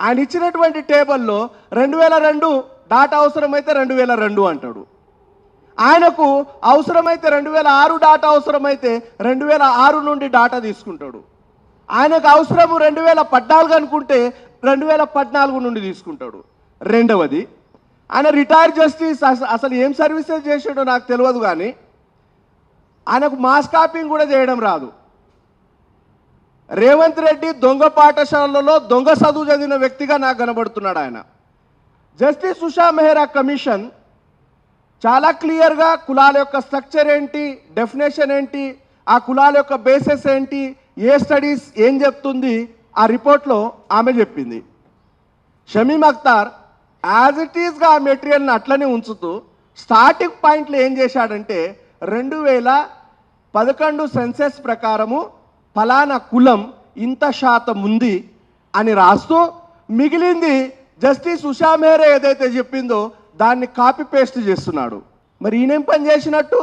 ఆయన ఇచ్చినటువంటి టేబుల్లో 2002 డాటా అవసరమైతే 2002 అంటాడు. ఆయనకు అవసరమైతే 2006 డాటా అవసరమైతే 2006 నుండి డాటా తీసుకుంటాడు. ఆయనకు అవసరము 2014 అనుకుంటే 2014 నుండి తీసుకుంటాడు. రెండవది, ఆయన రిటైర్ జస్టిస్ అసలు ఏం సర్వీసెస్ చేసాడో నాకు తెలియదు, కానీ ఆయనకు మాస్ కాపింగ్ కూడా చేయడం రాదు. రేవంత్ రెడ్డి దొంగ పాఠశాలలో దొంగ చదువు చదివిన వ్యక్తిగా నాకు కనబడుతున్నాడు ఆయన. జస్టిస్ ఉషా మెహ్రా కమిషన్ చాలా క్లియర్గా కులాల యొక్క స్ట్రక్చర్ ఏంటి, డెఫినేషన్ ఏంటి, ఆ కులాల యొక్క బేసిస్ ఏంటి, ఏ స్టడీస్ ఏం చెప్తుంది ఆ రిపోర్ట్లో ఆమె చెప్పింది. షమీమ్ అఖ్తార్ యాజ్ ఇట్ ఈస్గా ఆ మెటీరియల్ని అట్లనే ఉంచుతూ స్టార్టింగ్ పాయింట్లు ఏం చేశాడంటే 2011 సెన్సెస్ ప్రకారము ఫలానా కులం ఇంత శాతం ఉంది అని రాస్తూ మిగిలింది జస్టిస్ ఉషా మెహ్రా ఏదైతే చెప్పిందో దాన్ని కాపీ పేస్ట్ చేస్తున్నాడు. మరి ఈయనేం పని చేసినట్టు?